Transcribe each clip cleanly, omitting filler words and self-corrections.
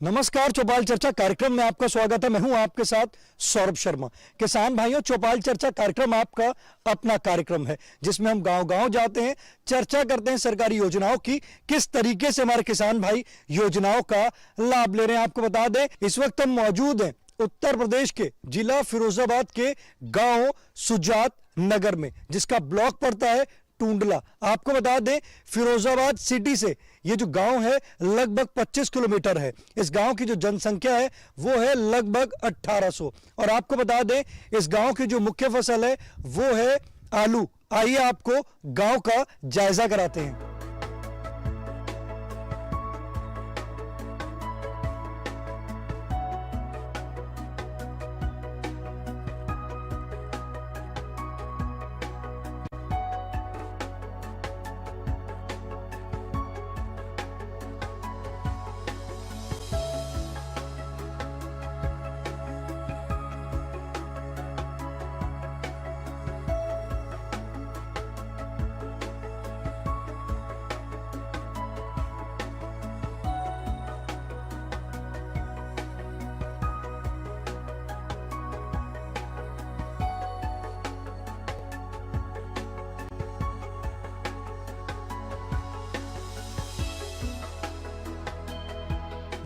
नमस्कार, चौपाल चर्चा कार्यक्रम में आपका स्वागत है। मैं हूं आपके साथ सौरभ शर्मा। किसान भाइयों, चौपाल चर्चा कार्यक्रम आपका अपना कार्यक्रम है जिसमें हम गांव-गांव जाते हैं, चर्चा करते हैं सरकारी योजनाओं की, किस तरीके से हमारे किसान भाई योजनाओं का लाभ ले रहे हैं। आपको बता दें, इस वक्त हम मौजूद हैं उत्तर प्रदेश के जिला फिरोजाबाद के गांव सुजात नगर में, जिसका ब्लॉक पड़ता है टूंडला। आपको बता दें, फिरोजाबाद सिटी से ये जो गांव है लगभग 25 किलोमीटर है। इस गांव की जो जनसंख्या है वो है लगभग 1800। और आपको बता दें, इस गांव की जो मुख्य फसल है वो है आलू। आइए आपको गांव का जायजा कराते हैं।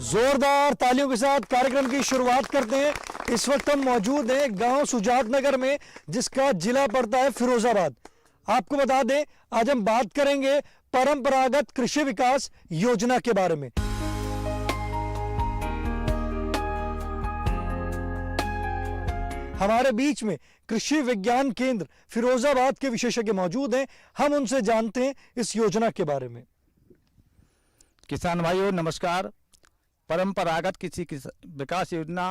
जोरदार तालियों के साथ कार्यक्रम की शुरुआत करते हैं। इस वक्त हम मौजूद हैं गांव सुजात नगर में, जिसका जिला पड़ता है फिरोजाबाद। आपको बता दें, आज हम बात करेंगे परंपरागत कृषि विकास योजना के बारे में। हमारे बीच में कृषि विज्ञान केंद्र फिरोजाबाद के विशेषज्ञ मौजूद हैं। हम उनसे जानते हैं इस योजना के बारे में। किसान भाइयों नमस्कार। परंपरागत कृषि विकास योजना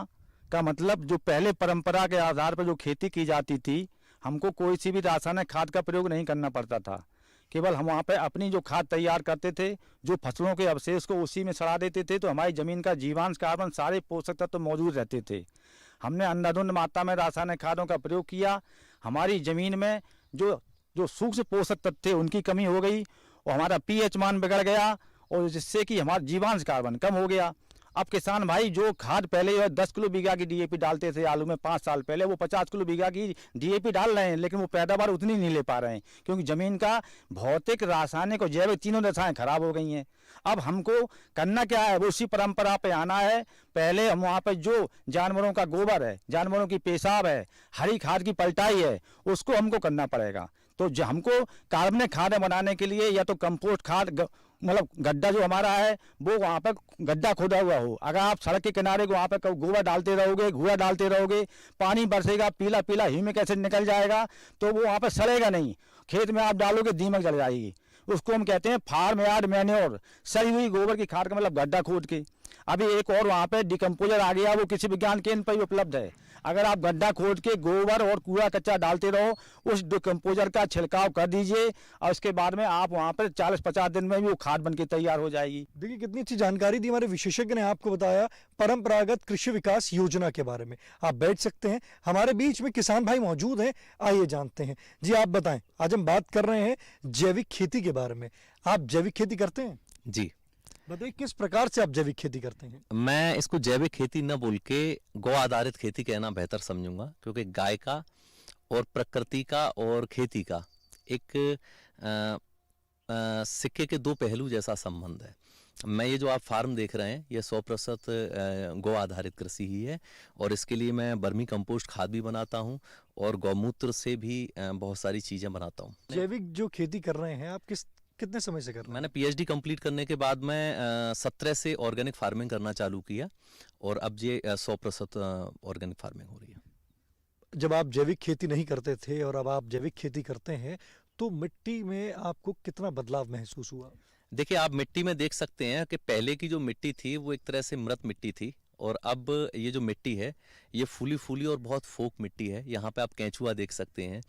का मतलब जो पहले परंपरा के आधार पर जो खेती की जाती थी, हमको कोई सी भी रासायनिक खाद का प्रयोग नहीं करना पड़ता था। केवल हम वहाँ पे अपनी जो खाद तैयार करते थे, जो फसलों के अवशेष को उसी में सड़ा देते थे, तो हमारी ज़मीन का जीवांश, कार्बन, सारे पोषक तत्व तो मौजूद रहते थे। हमने अंधाधुंध मात्रा में रासायनिक खादों का प्रयोग किया। हमारी ज़मीन में जो जो सूक्ष्म पोषक तत्व थे उनकी कमी हो गई और हमारा pH मान बिगड़ गया, और जिससे कि हमारा जीवांश कार्बन कम हो गया। अब किसान भाई जो खाद पहले 10 किलो बीघा की डीएपी डालते थे आलू में 5 साल पहले, वो 50 किलो बीघा की डीएपी डाल रहे हैं, लेकिन वो पैदावार उतनी नहीं ले पा रहे हैं, क्योंकि ज़मीन का भौतिक, रासायनिक और जैविक तीनों दशाएं खराब हो गई हैं। अब हमको करना क्या है, वो उसी परंपरा पे आना है। पहले हम वहाँ पर जो जानवरों का गोबर है, जानवरों की पेशाब है, हरी खाद की पलटाई है, उसको हमको करना पड़ेगा। तो जो हमको कार्बनिक खाद बनाने के लिए या तो कंपोस्ट खाद, मतलब गड्ढा जो हमारा है वो वहाँ पर गड्ढा खोदा हुआ हो। अगर आप सड़क के किनारे को वहाँ पर गोबर डालते रहोगे, घूरा डालते रहोगे, पानी बरसेगा, पीला पीला ह्यूमिक एसिड निकल जाएगा, तो वो वहाँ पर सड़ेगा नहीं। खेत में आप डालोगे, दीमक जल जाएगी। उसको हम कहते हैं फार्म यार्ड मैन्योर, सड़ी हुई गोबर की खाद का मतलब गड्ढा खोद के। अभी एक और वहाँ पे डिकम्पोजर आ गया, वो कृषि विज्ञान केंद्र पर ही उपलब्ध है। अगर आप गड्ढा खोद के गोबर और कूड़ा कच्चा डालते रहो, उस डिकम्पोजर का छिड़काव कर दीजिए और उसके बाद में आप वहाँ पर 40-50 दिन में भी वो खाद बन के तैयार हो जाएगी। देखिए, कितनी अच्छी जानकारी दी हमारे विशेषज्ञ ने आपको बताया परंपरागत कृषि विकास योजना के बारे में। आप बैठ सकते हैं, हमारे बीच में किसान भाई मौजूद हैं, आइए जानते हैं। जी आप बताएं, आज हम बात कर रहे हैं जैविक खेती के बारे में। आप जैविक खेती करते हैं? जी बताइए, किस प्रकार से आप जैविक खेती करते हैं? मैं इसको जैविक खेती न बोल के गौ आधारित खेती कहना बेहतर समझूंगा, क्योंकि गाय का और प्रकृति का और खेती का एक सिक्के के दो पहलू जैसा संबंध है। मैं ये जो आप फार्म देख रहे हैं, ये 100% गौ आधारित कृषि ही है, और इसके लिए मैं बर्मी कंपोस्ट खाद भी बनाता हूँ और गौमूत्र से भी बहुत सारी चीज़ें बनाता हूँ। जैविक जो खेती कर रहे हैं आप, कितने समय से कर रहे हैं? मैंने पीएचडी कंप्लीट करने के बाद मैं 17 से ऑर्गेनिक फार्मिंग करना चालू किया, और अब ये 100% ऑर्गेनिक फार्मिंग हो रही है। जब आप जैविक खेती नहीं करते थे और अब आप जैविक खेती करते हैं, तो मिट्टी में आपको कितना बदलाव महसूस हुआ? देखिए, आप मिट्टी में देख सकते हैं कि पहले की जो मिट्टी थी वो एक तरह से मृत मिट्टी थी, और अब ये जो मिट्टी है ये फूली फूली और बहुत फोक मिट्टी है। यहाँ पे आप केंचुआ देख सकते हैं,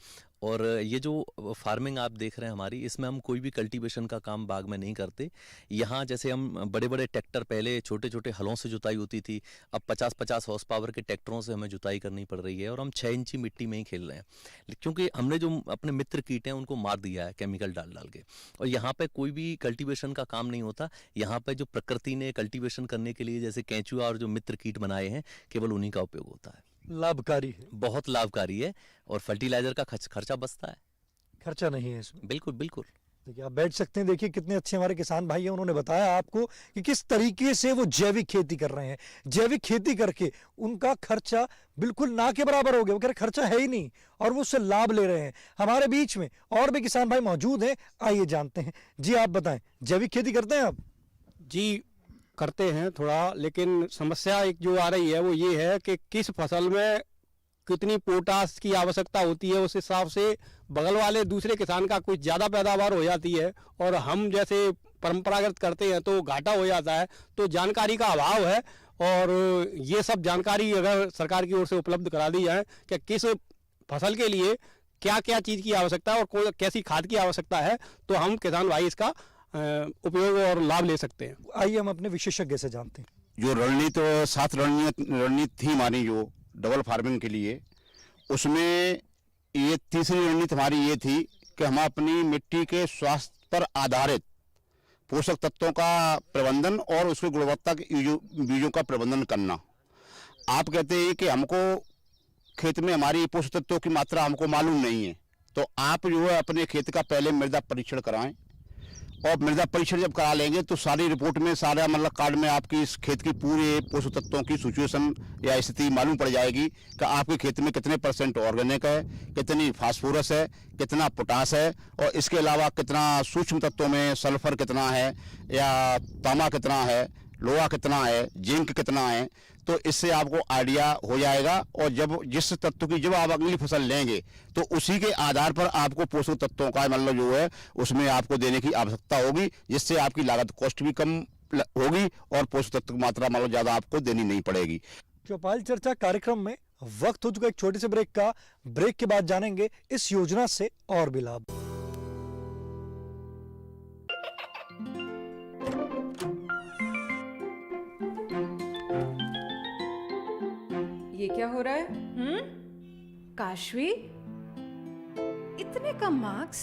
और ये जो फार्मिंग आप देख रहे हैं हमारी, इसमें हम कोई भी कल्टीवेशन का काम बाग में नहीं करते। यहाँ जैसे हम बड़े बड़े ट्रैक्टर, पहले छोटे छोटे हलों से जुताई होती थी, अब 50-50 हॉर्स पावर के ट्रैक्टरों से हमें जुताई करनी पड़ रही है, और हम 6 इंची मिट्टी में ही खेल रहे हैं, क्योंकि हमने जो अपने मित्र कीट हैं उनको मार दिया है केमिकल डाल डाल के। और यहाँ पे कोई भी कल्टीवेशन का काम नहीं होता। यहाँ पे जो प्रकृति ने कल्टीवेशन करने के लिए जैसे केंचुआ और जो मित्र कीट बनाए हैं, केवल उन्हीं का उपयोग होता है। लाभकारी है, बहुत लाभकारी है, और फर्टिलाइजर का खर्चा बचता है। खर्चा नहीं है इसमें। बिल्कुल बिल्कुल। देखिए आप बैठ सकते हैं, देखिए कितने अच्छे हमारे किसान भाई हैं, उन्होंने बताया आपको कि किस तरीके से वो जैविक खेती कर रहे हैं। जैविक खेती करके उनका खर्चा बिल्कुल ना के बराबर हो गया, वो कह रहे खर्चा है ही नहीं और वो उससे लाभ ले रहे हैं। हमारे बीच में और भी किसान भाई मौजूद हैं, आइए जानते हैं। जी आप बताएं, जैविक खेती करते हैं आप? जी करते हैं थोड़ा, लेकिन समस्या एक जो आ रही है वो ये है कि किस फसल में कितनी पोटास की आवश्यकता होती है, उस हिसाब से बगल वाले दूसरे किसान का कुछ ज़्यादा पैदावार हो जाती है और हम जैसे परंपरागत करते हैं तो घाटा हो जाता है। तो जानकारी का अभाव है, और ये सब जानकारी अगर सरकार की ओर से उपलब्ध करा दी जाए कि किस फसल के लिए क्या क्या चीज़ की आवश्यकता है और कैसी खाद की आवश्यकता है, तो हम किसान भाई इसका उपयोग और लाभ ले सकते हैं। आइए हम अपने विशेषज्ञ से जानते हैं। जो रणनीति और 7 रणनीति थी हमारी जो डबल फार्मिंग के लिए, उसमें ये तीसरी रणनीति हमारी ये थी कि हम अपनी मिट्टी के स्वास्थ्य पर आधारित पोषक तत्वों का प्रबंधन और उसकी गुणवत्ता के बीजों का प्रबंधन करना। आप कहते हैं कि हमको खेत में हमारी पोषक तत्वों की मात्रा हमको मालूम नहीं है, तो आप जो है अपने खेत का पहले मृदा परीक्षण कराएं, और मृदा परीक्षण जब करा लेंगे तो सारी रिपोर्ट में, सारा मतलब कार्ड में आपकी इस खेत की पूरे पोषक तत्वों की सिचुएशन या स्थिति मालूम पड़ जाएगी कि आपके खेत में कितने % ऑर्गेनिक है, कितनी फास्फोरस है, कितना पोटास है, और इसके अलावा कितना सूक्ष्म तत्वों में सल्फर कितना है, या तांबा कितना है, लोहा कितना है, जिंक कितना है। तो इससे आपको आइडिया हो जाएगा, और जब जिस तत्व की जब आप अगली फसल लेंगे तो उसी के आधार पर आपको पोषक तत्वों का मतलब जो है उसमें आपको देने की आवश्यकता होगी, जिससे आपकी लागत कॉस्ट भी कम होगी और पोषक तत्व की मात्रा मतलब ज़्यादा आपको देनी नहीं पड़ेगी। चौपाल चर्चा कार्यक्रम में वक्त हो चुका एक छोटे से ब्रेक का। ब्रेक के बाद जानेंगे इस योजना से और भी लाभ। ये क्या हो रहा है? काशवी, इतने कम मार्क्स?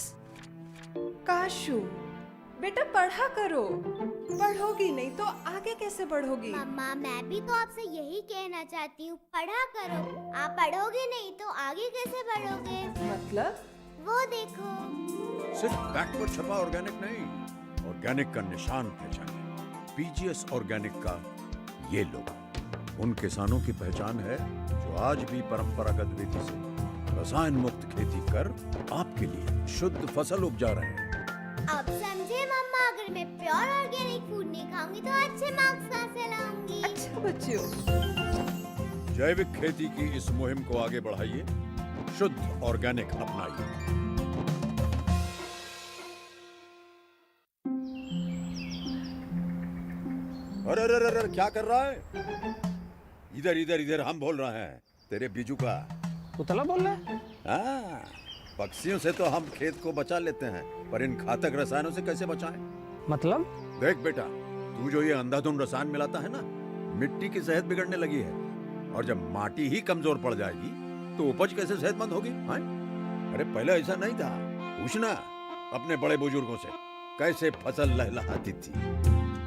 काशू बेटा पढ़ा करो, पढ़ोगी नहीं तो आगे कैसे बढ़ोगी? मम्मा मैं भी तो आपसे यही कहना चाहती हूँ, पढ़ा करो। आप पढ़ोगे नहीं तो आगे कैसे बढ़ोगे? मतलब? वो देखो। सिर्फ बैक पर छपा ऑर्गेनिक नहीं, ऑर्गेनिक का निशान पहचाने। पीजीएस ऑर्गेनिक का ये लोगो उन किसानों की पहचान है जो आज भी परंपरागत विधि से रसायन मुक्त खेती कर आपके लिए शुद्ध फसल उपजा रहे हैं। अब समझे मम्मा, अगर मैं प्योर ऑर्गेनिक फूड नहीं खाऊंगी तो अच्छे मार्क्स कहाँ से लाऊंगी? अच्छा बच्चों, जैविक खेती की इस मुहिम को आगे बढ़ाइए, शुद्ध ऑर्गेनिक अपनाइए। अरे अरे अरे क्या कर रहा है? इधर इधर इधर, हम बोल रहे हैं तेरे बीजू का। उतला बोल रहा है? हाँ, पक्षियों से तो हम खेत को बचा लेते हैं, पर इन घातक रसायनों से कैसे बचाएं? मतलब? देख बेटा, तू जो ये अंधाधुंध रसायन मिलाता है ना, मिट्टी की सेहत बिगड़ने लगी है, और जब माटी ही कमजोर पड़ जाएगी तो उपज कैसे सेहतमंद होगी? हाँ? अरे पहले ऐसा नहीं था, पूछना अपने बड़े बुजुर्गों से, कैसे फसल लहलहाती थी,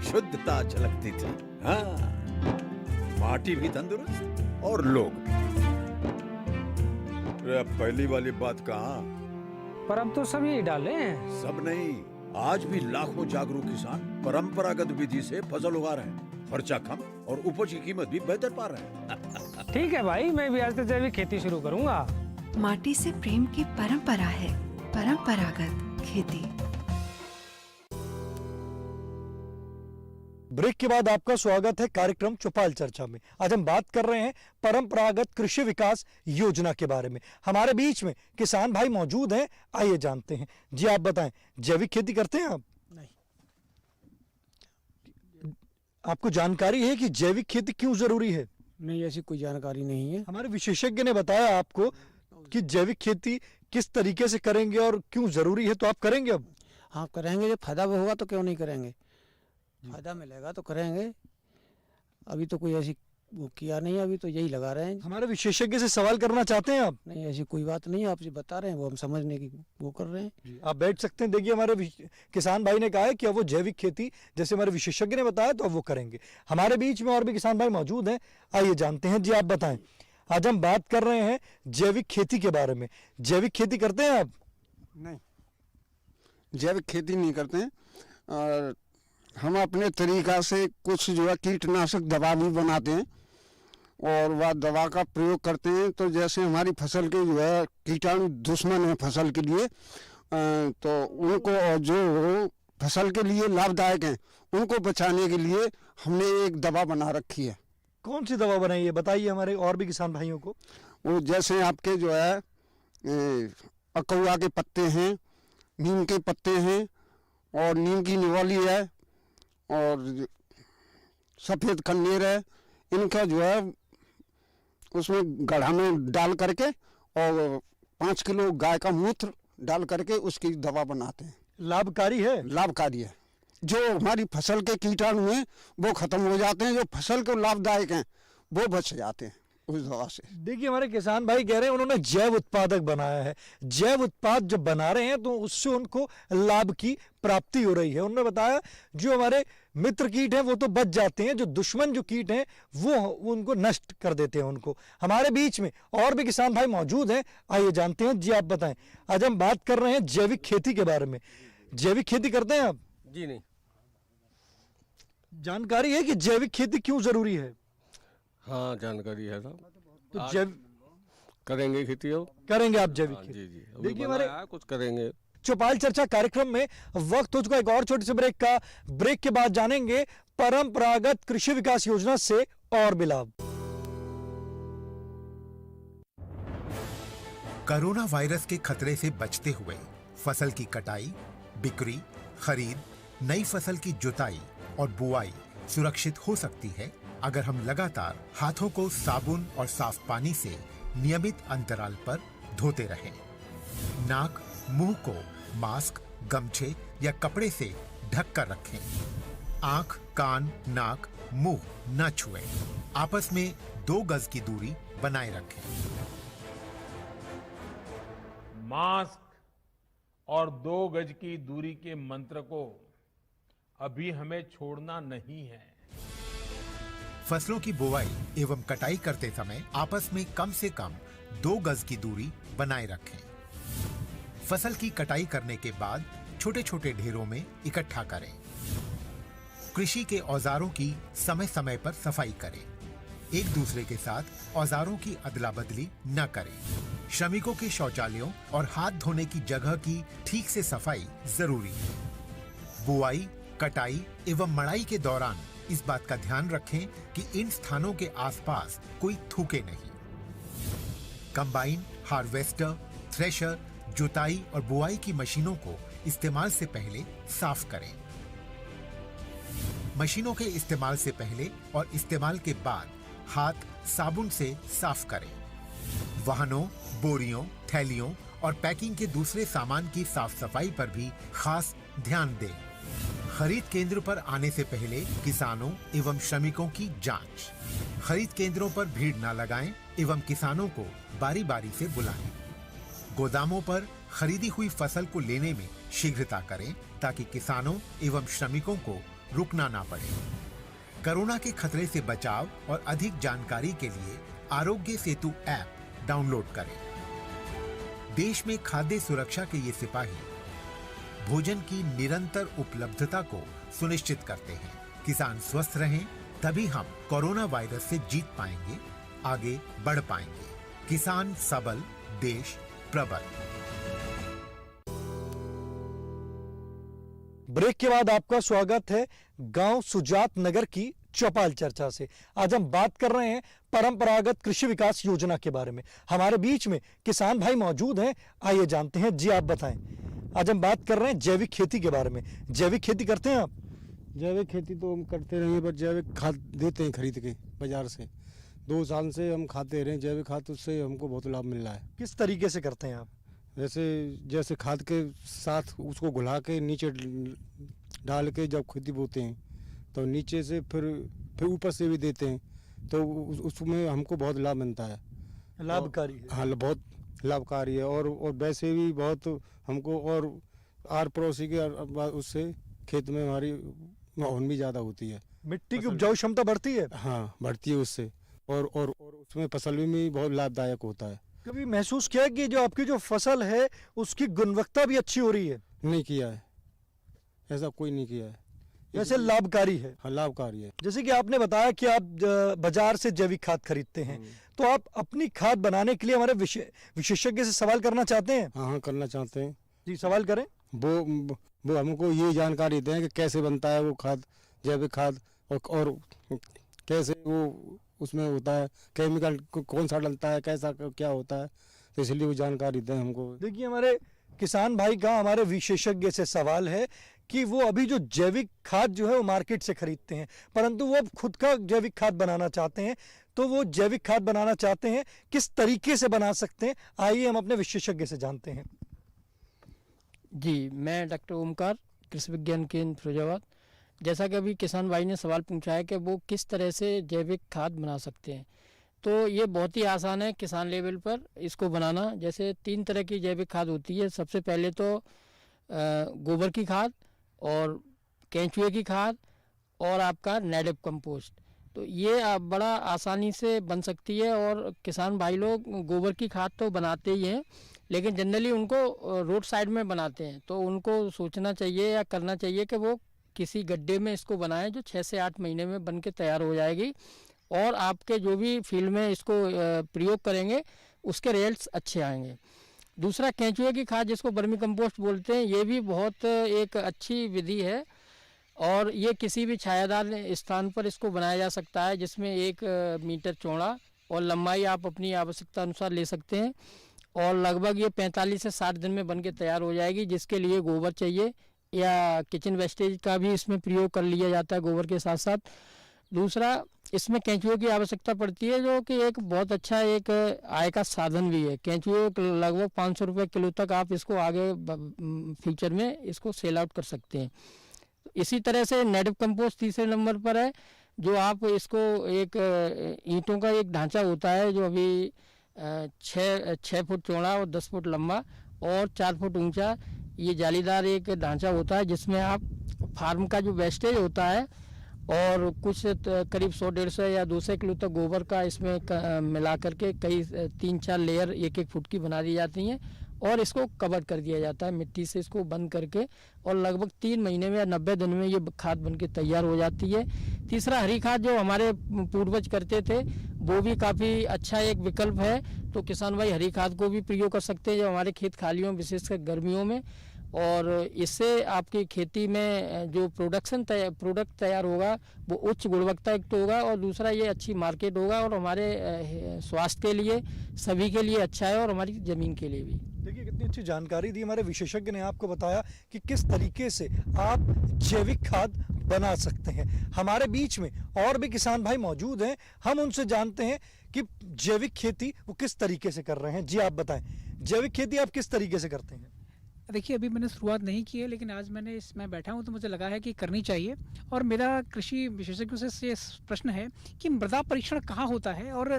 शुद्धता झलकती थी। हाँ, माटी भी तंदुरुस्त और लोग भी। अरे अब पहली वाली बात कहाँ? पर अब तो सब यही डाले हैं। सब नहीं, आज भी लाखों जागरूक किसान परंपरागत विधि से फसल उगा रहे हैं, खर्चा कम और उपज की कीमत भी बेहतर पा रहे हैं। ठीक है भाई, मैं भी आज से जैविक खेती शुरू करूंगा। माटी से प्रेम की परंपरा है परंपरागत खेती। ब्रेक के बाद आपका स्वागत है कार्यक्रम चौपाल चर्चा में। आज हम बात कर रहे हैं परंपरागत कृषि विकास योजना के बारे में। हमारे बीच में किसान भाई मौजूद हैं, आइए जानते हैं। जी आप बताएं, जैविक खेती करते हैं आप? नहीं। आपको जानकारी है कि जैविक खेती क्यों जरूरी है? नहीं, ऐसी कोई जानकारी नहीं है। हमारे विशेषज्ञ ने बताया आपको कि जैविक खेती किस तरीके से करेंगे और क्यों जरूरी है, तो आप करेंगे अब? हाँ करेंगे, जब फायदा होगा तो क्यों नहीं करेंगे, फायदा मिलेगा तो करेंगे। अभी तो कोई ऐसी वो किया नहीं, अभी तो यही लगा रहे हैं। हमारे विशेषज्ञ से सवाल करना चाहते हैं आप? नहीं ऐसी कोई बात नहीं है, आप जो बता रहे हैं वो हम समझने की वो कर रहे हैं। आप बैठ सकते हैं। देखिए हमारे किसान भाई ने कहा है कि अब वो जैविक खेती जैसे हमारे विशेषज्ञ ने बताया तो अब वो करेंगे। हमारे बीच में और भी किसान भाई मौजूद हैं, आइए जानते हैं। जी आप बताएं, आज हम बात कर रहे हैं जैविक खेती के बारे में। जैविक खेती करते हैं आप? नहीं, जैविक खेती नहीं करते हैं। और हम अपने तरीका से कुछ जो है कीटनाशक दवा भी बनाते हैं और वह दवा का प्रयोग करते हैं। तो जैसे हमारी फसल के जो है कीटाणु दुश्मन है फसल के लिए, तो उनको जो फसल के लिए लाभदायक हैं उनको बचाने के लिए हमने एक दवा बना रखी है। कौन सी दवा बनाई है, बताइए हमारे और भी किसान भाइयों को। वो जैसे आपके जो है अकौआ के पत्ते हैं, नीम के पत्ते हैं और नीम की निवाली है और सफ़ेद कन्नेर है। इनका जो है उसमें गढ़ा में डाल करके और 5 किलो गाय का मूत्र डाल करके उसकी दवा बनाते हैं। लाभकारी है? लाभकारी है। जो हमारी फसल के कीटाणु हैं वो खत्म हो जाते हैं, जो फसल को लाभदायक हैं वो बच जाते हैं उस दवा से। देखिए हमारे किसान भाई कह रहे हैं उन्होंने जैव उत्पादक बनाया है। जैव उत्पाद जब बना रहे हैं तो उससे उनको लाभ की प्राप्ति हो रही है। उन्होंने बताया जो हमारे मित्र कीट हैं वो तो बच जाते हैं, जो दुश्मन जो कीट हैं वो उनको नष्ट कर देते हैं उनको। हमारे बीच में और भी किसान भाई मौजूद हैं, आइए जानते हैं। जी आप बताएं, आज हम बात कर रहे हैं जैविक खेती के बारे में। जैविक खेती करते हैं आप? जी नहीं। जानकारी है कि जैविक खेती क्यों जरूरी है? हाँ जानकारी है साहब। तो जैव करेंगे खेती हो? करेंगे आप जैविक हाँ, खेती? जी जी अभी देखिए हमारे बनाया है, कुछ करेंगे। चौपाल चर्चा कार्यक्रम में वक्त हो चुका एक और छोटे से ब्रेक का। ब्रेक के बाद जानेंगे परंपरागत कृषि विकास योजना से और भी लाभ। कोरोना वायरस के खतरे से बचते हुए फसल की कटाई, बिक्री, खरीद, नई फसल की जुताई और बुआई सुरक्षित हो सकती है अगर हम लगातार हाथों को साबुन और साफ पानी से नियमित अंतराल पर धोते रहें। नाक, मुंह को मास्क, गमछे या कपड़े से ढक कर रखें। आंख, कान, नाक, मुंह न छुएं। आपस में 2 गज की दूरी बनाए रखें। मास्क और 2 गज की दूरी के मंत्र को अभी हमें छोड़ना नहीं है। फसलों की बुवाई एवं कटाई करते समय आपस में कम से कम 2 गज की दूरी बनाए रखें। फसल की कटाई करने के बाद छोटे छोटे ढेरों में इकट्ठा करें। कृषि के औजारों की समय समय पर सफाई करें। एक दूसरे के साथ औजारों की अदला बदली न करें। श्रमिकों के शौचालयों और हाथ धोने की जगह की ठीक से सफाई जरूरी है। बुआई, कटाई एवं मड़ाई के दौरान इस बात का ध्यान रखें कि इन स्थानों के आसपास कोई थूके नहीं। कंबाइन, हार्वेस्टर, थ्रेशर, जुताई और बुआई की मशीनों को इस्तेमाल से पहले साफ करें। मशीनों के इस्तेमाल से पहले और इस्तेमाल के बाद हाथ साबुन से साफ करें। वाहनों, बोरियों, थैलियों और पैकिंग के दूसरे सामान की साफ सफाई पर भी खास ध्यान दें। खरीद केंद्र पर आने से पहले किसानों एवं श्रमिकों की जांच। खरीद केंद्रों पर भीड़ न लगाएं एवं किसानों को बारी बारी से बुलाएं। गोदामों पर खरीदी हुई फसल को लेने में शीघ्रता करें ताकि किसानों एवं श्रमिकों को रुकना ना पड़े। कोरोना के खतरे से बचाव और अधिक जानकारी के लिए आरोग्य सेतु ऐप डाउनलोड करें। देश में खाद्य सुरक्षा के ये सिपाही भोजन की निरंतर उपलब्धता को सुनिश्चित करते हैं। किसान स्वस्थ रहें तभी हम कोरोना वायरस से जीत पाएंगे, आगे बढ़ पाएंगे। किसान सबल, देश प्रबल। ब्रेक के बाद आपका स्वागत है गांव सुजात नगर की चौपाल चर्चा से। आज हम बात कर रहे हैं परंपरागत कृषि विकास योजना के बारे में। हमारे बीच में किसान भाई मौजूद हैं, आइए जानते हैं। जी आप बताएं, आज हम बात कर रहे हैं जैविक खेती के बारे में। जैविक खेती करते हैं आप? जैविक खेती तो हम करते रहेंगे, पर जैविक खाद देते हैं खरीद के बाजार से, 2 साल से हम खाते रहे हैं जैविक खाद, उससे हमको बहुत लाभ मिल रहा है। किस तरीके से करते हैं आप? जैसे खाद के साथ उसको घुला के नीचे डाल के जब खेती बोते हैं तो नीचे से फिर ऊपर से भी देते हैं, तो उसमें हमको बहुत लाभ मिलता है। लाभकारी है। हाँ, बहुत लाभकारी है। और वैसे भी बहुत हमको और आर पड़ोसी के उससे खेत में हमारी माहौल भी ज़्यादा होती है, मिट्टी की उपजाऊ क्षमता बढ़ती है। हाँ बढ़ती है उससे, और उसमें फसल भी बहुत लाभदायक होता है। कभी महसूस किया कि जो आपकी जो फसल है उसकी गुणवत्ता भी अच्छी हो रही है? नहीं किया है, ऐसा कोई नहीं किया है। वैसे लाभकारी है। हाँ लाभकारी है। जैसे कि आपने बताया कि आप बाजार से जैविक खाद खरीदते हैं, तो आप अपनी खाद बनाने के लिए हमारे विशेषज्ञ से सवाल करना चाहते हैं? हाँ करना चाहते हैं। जी, सवाल करें। वो हमको ये जानकारी दें कि कैसे बनता है वो खाद, जैविक खाद, और कैसे वो उसमें होता है, केमिकल कौन सा डलता है, कैसा क्या होता है, तो इसलिए वो जानकारी दें हमको। देखिए, हमारे किसान भाई का हमारे विशेषज्ञ से सवाल है कि वो अभी जो जैविक खाद जो है वो मार्केट से खरीदते हैं, परंतु वो खुद का जैविक खाद बनाना चाहते हैं। तो वो जैविक खाद बनाना चाहते हैं, किस तरीके से बना सकते हैं, आइए हम अपने विशेषज्ञ से जानते हैं। जी, मैं डॉक्टर ओमकार, कृषि विज्ञान केंद्र फिरोजाबाद। जैसा कि अभी किसान भाई ने सवाल पूछा है कि वो किस तरह से जैविक खाद बना सकते हैं, तो ये बहुत ही आसान है किसान लेवल पर इसको बनाना। जैसे 3 तरह की जैविक खाद होती है। सबसे पहले तो गोबर की खाद, और केंचुए की खाद, और आपका नेटिव कंपोस्ट। तो ये बड़ा आसानी से बन सकती है, और किसान भाई लोग गोबर की खाद तो बनाते ही हैं, लेकिन जनरली उनको रोड साइड में बनाते हैं। तो उनको सोचना चाहिए या करना चाहिए कि वो किसी गड्ढे में इसको बनाएं जो 6 से 8 महीने में बन के तैयार हो जाएगी, और आपके जो भी फील्ड में इसको प्रयोग करेंगे उसके रिजल्ट्स अच्छे आएंगे। दूसरा, केंचुए की खाद जिसको वर्मी कंपोस्ट बोलते हैं, ये भी बहुत एक अच्छी विधि है, और ये किसी भी छायादार स्थान पर इसको बनाया जा सकता है, जिसमें 1 मीटर चौड़ा और लंबाई आप अपनी आवश्यकता अनुसार ले सकते हैं, और लगभग ये 45 से 60 दिन में बन के तैयार हो जाएगी, जिसके लिए गोबर चाहिए या किचन वेस्टेज का भी इसमें प्रयोग कर लिया जाता है गोबर के साथ साथ। दूसरा, इसमें केंचुए की आवश्यकता पड़ती है, जो कि एक बहुत अच्छा एक आय का साधन भी है। केंचुए लगभग 500 रुपये किलो तक आप इसको आगे फ्यूचर में इसको सेल आउट कर सकते हैं। इसी तरह से नेटिव कंपोस्ट तीसरे नंबर पर है, जो आप इसको एक ईंटों का एक ढांचा होता है जो अभी 6 फुट चौड़ा और 10 फुट लंबा और 4 फुट ऊंचा, ये जालीदार एक ढांचा होता है, जिसमें आप फार्म का जो वेस्टेज होता है और कुछ करीब 100-150 या 200 किलो तक गोबर का इसमें मिला करके कई 3-4 लेयर 1-1 फुट की बना दी जाती हैं, और इसको कवर कर दिया जाता है मिट्टी से, इसको बंद करके, और लगभग 3 महीने में या 90 दिन में ये खाद बन के तैयार हो जाती है। तीसरा, हरी खाद जो हमारे पूर्वज करते थे, वो भी काफ़ी अच्छा एक विकल्प है। तो किसान भाई हरी खाद को भी प्रयोग कर सकते हैं जो हमारे खेत खालियों, विशेषकर गर्मियों में, और इससे आपकी खेती में जो प्रोडक्ट तैयार होगा वो उच्च गुणवत्ता युक्त होगा, और दूसरा ये अच्छी मार्केट होगा, और हमारे स्वास्थ्य के लिए सभी के लिए अच्छा है, और हमारी ज़मीन के लिए भी। देखिए, कितनी अच्छी जानकारी दी हमारे विशेषज्ञ ने आपको बताया कि किस तरीके से आप जैविक खाद बना सकते हैं। हमारे बीच में और भी किसान भाई मौजूद हैं, हम उनसे जानते हैं कि जैविक खेती वो किस तरीके से कर रहे हैं। जी, आप बताएं, जैविक खेती आप किस तरीके से करते हैं? देखिए, अभी मैंने शुरुआत नहीं की है, लेकिन आज मैं बैठा हूँ तो मुझे लगा है कि करनी चाहिए। और मेरा कृषि विशेषज्ञों से ये प्रश्न है कि मृदा परीक्षण कहाँ होता है, और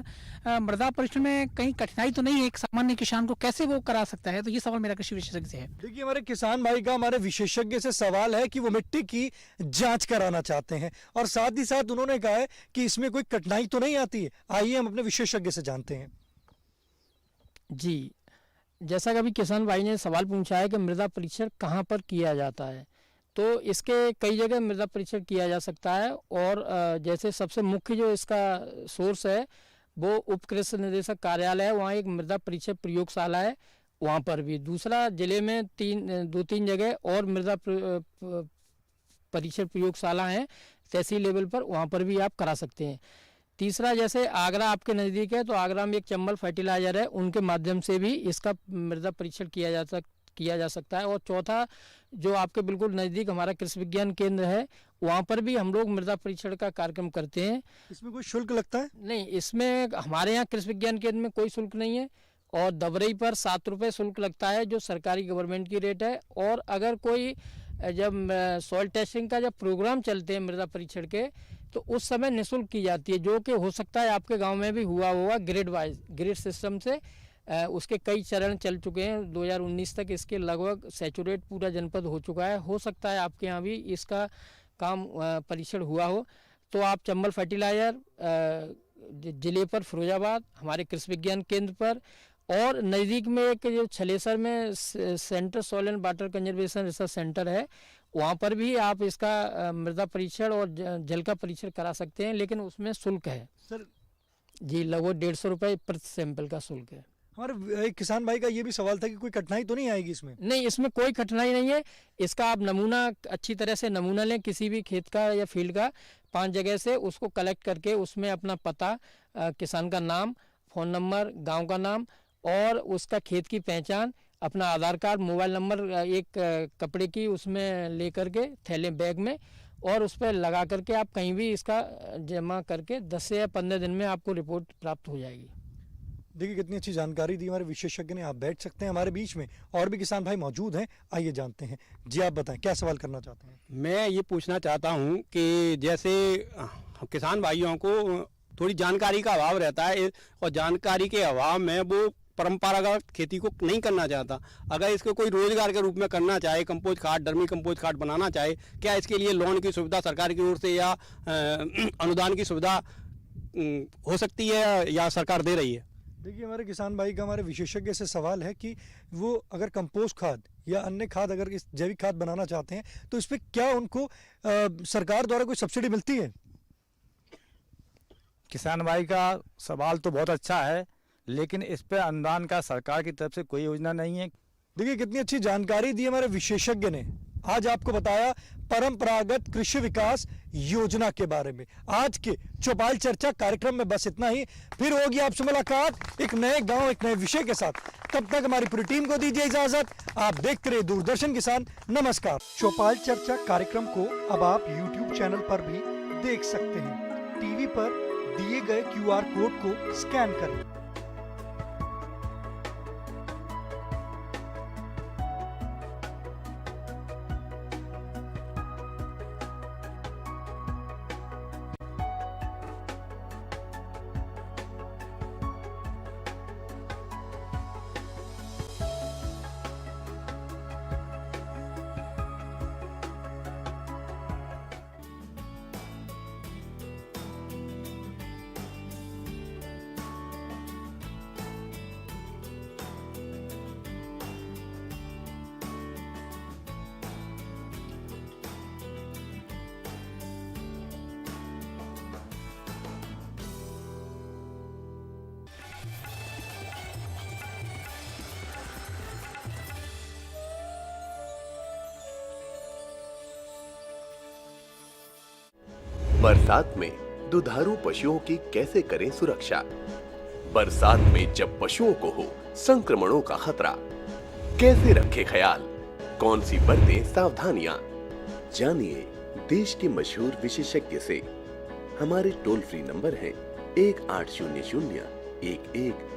मृदा परीक्षण में कहीं कठिनाई तो नहीं है, एक सामान्य किसान को कैसे वो करा सकता है? तो ये सवाल मेरा कृषि विशेषज्ञ से है। देखिए, हमारे किसान भाई का हमारे विशेषज्ञ से सवाल है कि वो मिट्टी की जांच कराना चाहते हैं, और साथ ही साथ उन्होंने कहा है कि इसमें कोई कठिनाई तो नहीं आती है। आइए हम अपने विशेषज्ञ से जानते हैं। जी, जैसा कि अभी किसान भाई ने सवाल पूछा है कि मृदा परीक्षण कहाँ पर किया जाता है, तो इसके कई जगह मृदा परीक्षण किया जा सकता है, और जैसे सबसे मुख्य जो इसका सोर्स है वो उप कृषि निदेशक कार्यालय है, वहाँ एक मृदा परीक्षण प्रयोगशाला है, वहाँ पर भी। दूसरा, जिले में 2-3 जगह और मृदा परीक्षण प्रयोगशाला हैं तहसील लेवल पर, वहाँ पर भी आप करा सकते हैं। तीसरा, जैसे आगरा आपके नज़दीक है, तो आगरा में एक चंबल फर्टिलाइजर है, उनके माध्यम से भी इसका मृदा परीक्षण किया जा किया जा सकता है। और चौथा, जो आपके बिल्कुल नज़दीक हमारा कृषि विज्ञान केंद्र है, वहाँ पर भी हम लोग मृदा परीक्षण का कार्यक्रम करते हैं। इसमें कोई शुल्क लगता है? नहीं, इसमें हमारे यहाँ कृषि विज्ञान केंद्र में कोई शुल्क नहीं है, और दबरई पर 7 रुपये शुल्क लगता है, जो सरकारी गवर्नमेंट की रेट है। और अगर कोई जब सॉइल टेस्टिंग का जब प्रोग्राम चलते हैं मृदा परीक्षण के, तो उस समय निःशुल्क की जाती है, जो कि हो सकता है आपके गांव में भी हुआ होगा। ग्रिड वाइज, ग्रिड सिस्टम से उसके कई चरण चल चुके हैं। 2019 तक इसके लगभग सैचुरेट पूरा जनपद हो चुका है। हो सकता है आपके यहाँ भी इसका काम परीक्षण हुआ हो। तो आप चंबल फर्टिलाइजर, जिले पर फिरोजाबाद, हमारे कृषि विज्ञान केंद्र पर, और नज़दीक में एक जो छलेसर में centre soil and water conservation research centre है, वहाँ पर भी आप इसका मृदा परीक्षण और जल का परीक्षण करा सकते हैं, लेकिन उसमें शुल्क है सर। जी, लगभग 150 रुपये प्रति सैंपल का शुल्क है। हमारे एक किसान भाई का ये भी सवाल था कि कोई कठिनाई तो नहीं आएगी इसमें? नहीं, इसमें कोई कठिनाई नहीं है। इसका आप नमूना अच्छी तरह से नमूना लें, किसी भी खेत का या फील्ड का 5 जगह से, उसको कलेक्ट करके उसमें अपना पता, किसान का नाम, फ़ोन नंबर, गांव का नाम और उसका खेत की पहचान, अपना आधार कार्ड, मोबाइल नंबर एक कपड़े की उसमें ले करके थैले बैग में, और उस पर लगा करके आप कहीं भी इसका जमा करके 10 से या 15 दिन में आपको रिपोर्ट प्राप्त हो जाएगी। देखिए कितनी अच्छी जानकारी दी हमारे विशेषज्ञ ने। आप बैठ सकते हैं, हमारे बीच में और भी किसान भाई मौजूद हैं, आइए जानते हैं। जी आप बताएं, क्या सवाल करना चाहते हैं? मैं ये पूछना चाहता हूँ कि जैसे किसान भाइयों को थोड़ी जानकारी का अभाव रहता है, और जानकारी के अभाव में वो परंपरागत खेती को नहीं करना चाहता। अगर इसको कोई रोजगार के रूप में करना चाहे, कंपोस्ट खाद, डर्मी कंपोस्ट खाद बनाना चाहे, क्या इसके लिए लोन की सुविधा सरकार की ओर से या अनुदान की सुविधा हो सकती है, या सरकार दे रही है? देखिए हमारे किसान भाई का हमारे विशेषज्ञ से सवाल है कि वो अगर कंपोस्ट खाद या अन्य खाद, अगर इस जैविक खाद बनाना चाहते हैं, तो इस पर क्या उनको सरकार द्वारा कोई सब्सिडी मिलती है? किसान भाई का सवाल तो बहुत अच्छा है, लेकिन इस पे अनुदान का सरकार की तरफ से कोई योजना नहीं है। देखिए कितनी अच्छी जानकारी दी हमारे विशेषज्ञ ने। आज आपको बताया परंपरागत कृषि विकास योजना के बारे में। आज के चौपाल चर्चा कार्यक्रम में बस इतना ही। फिर होगी आपसे मुलाकात एक नए गांव, एक नए विषय के साथ। तब तक हमारी पूरी टीम को दीजिए इजाजत। आप देखते रहिए दूरदर्शन किसान। नमस्कार। चौपाल चर्चा कार्यक्रम को अब आप YouTube चैनल पर भी देख सकते हैं। टीवी पर दिए गए QR कोड को स्कैन करें। बरसात में दुधारू पशुओं की कैसे करें सुरक्षा? बरसात में जब पशुओं को हो संक्रमणों का खतरा, कैसे रखें ख्याल? कौन सी बरतें सावधानियां? जानिए देश के मशहूर विशेषज्ञ से। हमारे टोल फ्री नंबर हैं 1800 11